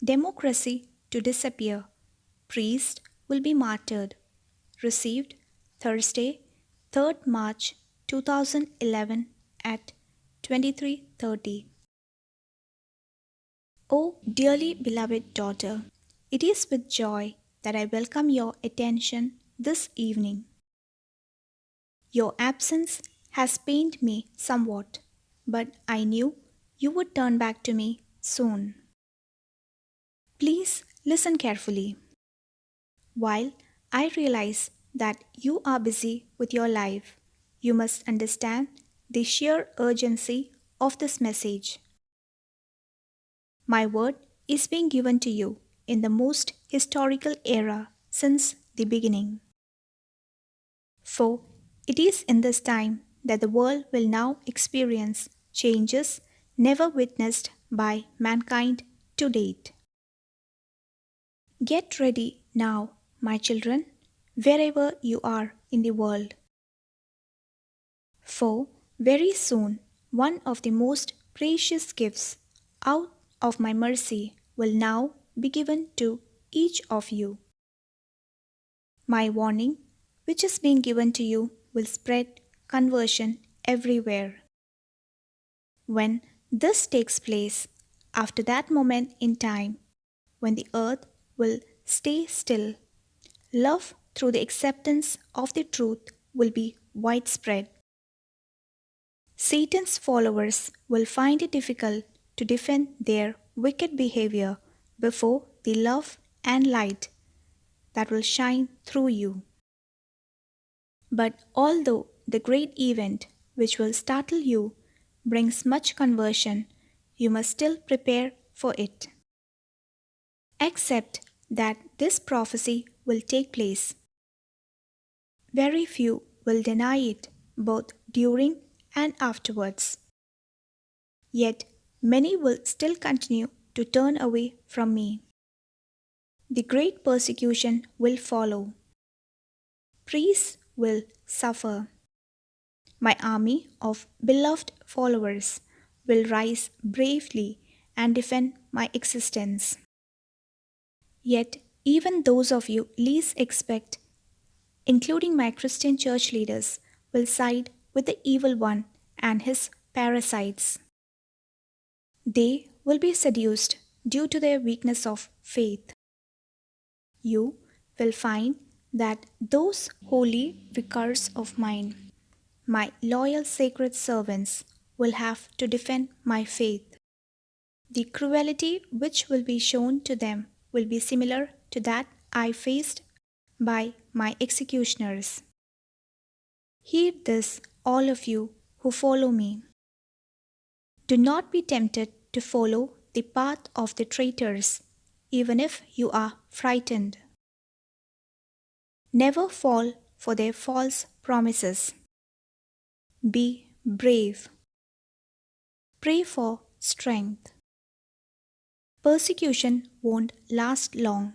Democracy to disappear. Priest will be martyred. Received Thursday, 3rd March 2011 at 23:30. O dearly beloved daughter, it is with joy that I welcome your attention this evening. Your absence has pained me somewhat, but I knew you would turn back to me soon. Please listen carefully. While I realize that you are busy with your life, you must understand the sheer urgency of this message. My word is being given to you in the most historical era since the beginning. For it is in this time that the world will now experience changes never witnessed by mankind to date. Get ready now, my children, wherever you are in the world. For very soon one of the most precious gifts out of my mercy will now be given to each of you. My warning, which is being given to you, will spread conversion everywhere. When this takes place, after that moment in time, when the earth will stay still, love through the acceptance of the truth will be widespread. Satan's followers will find it difficult to defend their wicked behavior before the love and light that will shine through you. But although the great event which will startle you brings much conversion, you must still prepare for it. Accept that this prophecy will take place. Very few will deny it both during and afterwards. Yet many will still continue to turn away from me. The great persecution will follow. Priests will suffer. My army of beloved followers will rise bravely and defend my existence. Yet, even those of you least expect, including my Christian church leaders, will side with the evil one and his parasites. They will be seduced due to their weakness of faith. You will find that those holy vicars of mine, my loyal sacred servants, will have to defend my faith. The cruelty which will be shown to them will be similar to that I faced by my executioners. Heed this, all of you who follow me. Do not be tempted to follow the path of the traitors, even if you are frightened. Never fall for their false promises. Be brave. Pray for strength. Persecution won't last long.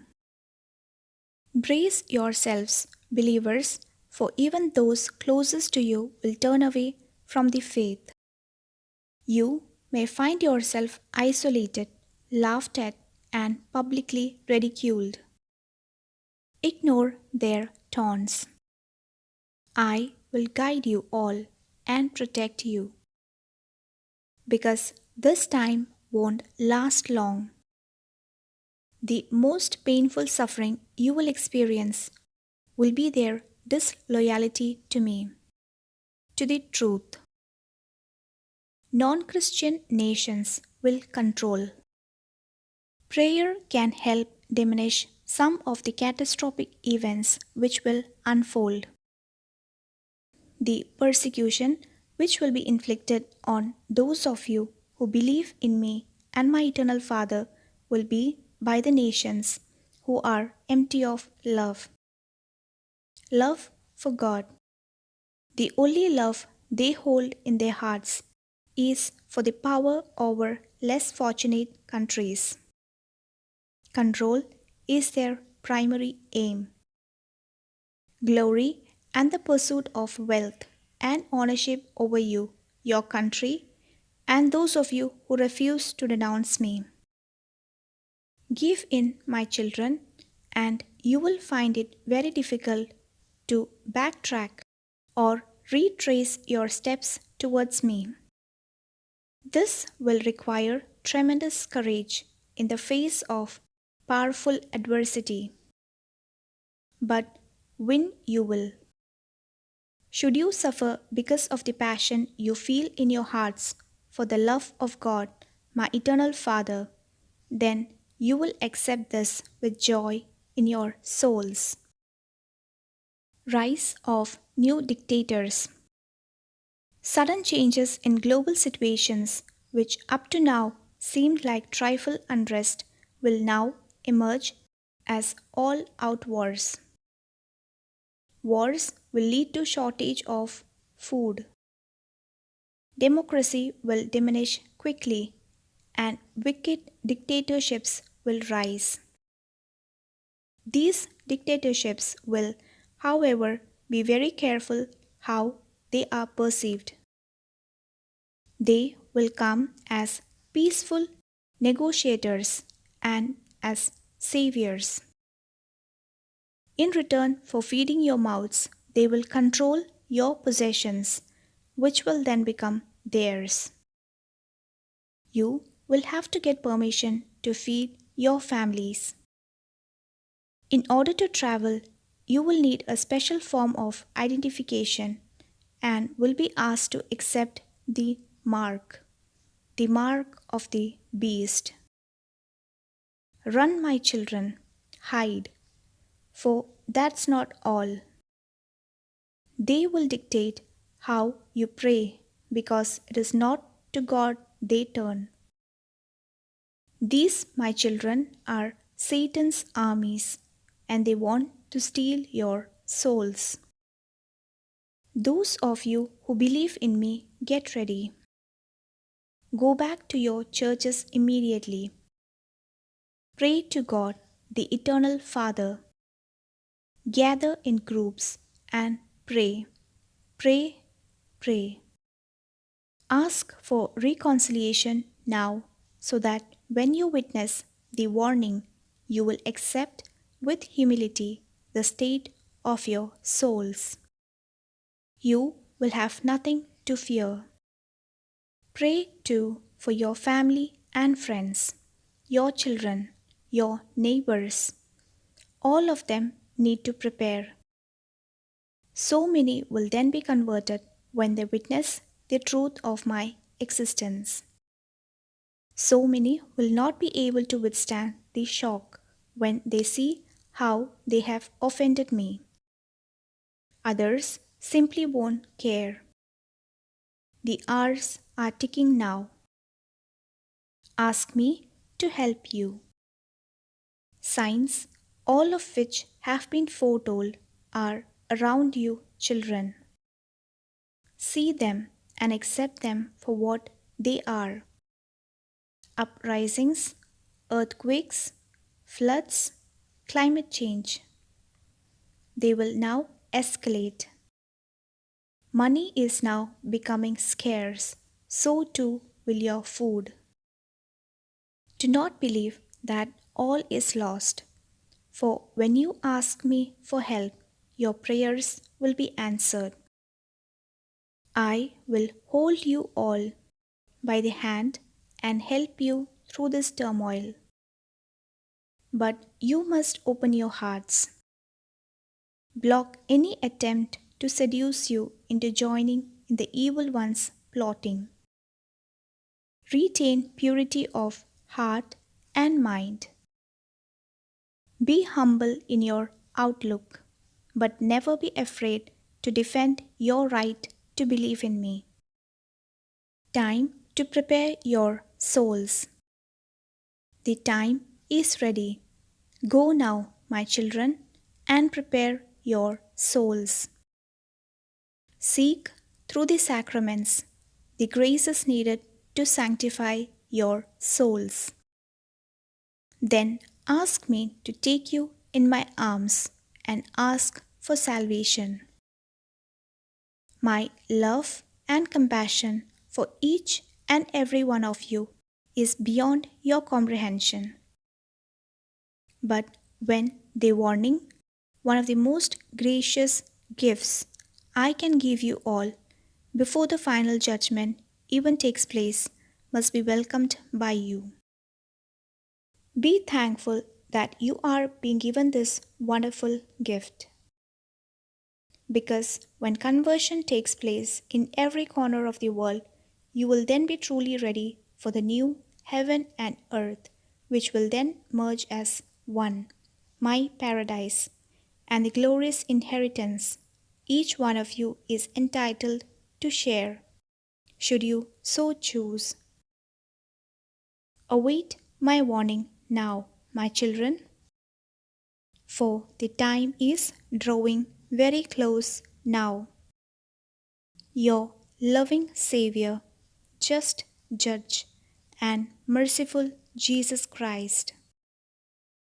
Brace yourselves, believers, for even those closest to you will turn away from the faith. You may find yourself isolated, laughed at, and publicly ridiculed. Ignore their taunts. I will guide you all and protect you. Because this time won't last long. The most painful suffering you will experience will be their disloyalty to me, to the truth. Non-Christian nations will control. Prayer can help diminish some of the catastrophic events which will unfold. The persecution which will be inflicted on those of you who believe in me and my eternal Father will be by the nations who are empty of love. Love for God. The only love they hold in their hearts is for the power over less fortunate countries. Control is their primary aim. Glory and the pursuit of wealth and ownership over you, your country, and those of you who refuse to denounce me. Give in, my children, and you will find it very difficult to backtrack or retrace your steps towards me. This will require tremendous courage in the face of powerful adversity, but win you will. Should you suffer because of the passion you feel in your hearts for the love of God, my eternal Father, then you will accept this with joy in your souls. Rise of new dictators. Sudden changes in global situations, which up to now seemed like trifle unrest, will now emerge as all out wars. Wars will lead to shortage of food. Democracy will diminish quickly and wicked dictatorships will rise. These dictatorships will, however, be very careful how they are perceived. They will come as peaceful negotiators and as saviors. In return for feeding your mouths, they will control your possessions, which will then become theirs. You will have to get permission to feed your families. In order to travel, you will need a special form of identification and will be asked to accept the mark of the beast. Run, my children, hide, for that's not all. They will dictate how you pray because it is not to God they turn. These, my children, are Satan's armies and they want to steal your souls. Those of you who believe in me, get ready. Go back to your churches immediately. Pray to God, the Eternal Father. Gather in groups and pray, pray, pray. Ask for reconciliation now so that when you witness the warning, you will accept with humility the state of your souls. You will have nothing to fear. Pray too for your family and friends, your children, your neighbors. All of them need to prepare. So many will then be converted when they witness the truth of my existence. So many will not be able to withstand the shock when they see how they have offended me. Others simply won't care. The hours are ticking now. Ask me to help you. Signs, all of which have been foretold, are around you, children. See them and accept them for what they are: uprisings, earthquakes, floods, climate change. They will now escalate. Money is now becoming scarce, so too will your food. Do not believe that all is lost, for when you ask me for help, your prayers will be answered. I will hold you all by the hand and help you through this turmoil. But you must open your hearts. Block any attempt to seduce you into joining in the evil one's plotting. Retain purity of heart and mind. Be humble in your outlook, but never be afraid to defend your right to believe in me. Time to prepare your souls. The time is ready. Go now, my children, and prepare your souls. Seek through the sacraments the graces needed to sanctify your souls. Then ask me to take you in my arms and ask for salvation. My love and compassion for each and every one of you is beyond your comprehension. But when they warning, one of the most gracious gifts I can give you all before the final judgment even takes place must be welcomed by you. Be thankful that you are being given this wonderful gift. Because when conversion takes place in every corner of the world, you will then be truly ready for the new heaven and earth, which will then merge as one, my paradise, and the glorious inheritance each one of you is entitled to share, should you so choose. Await my warning now, my children, for the time is drawing very close now. Your loving Savior, just Judge, and merciful Jesus Christ.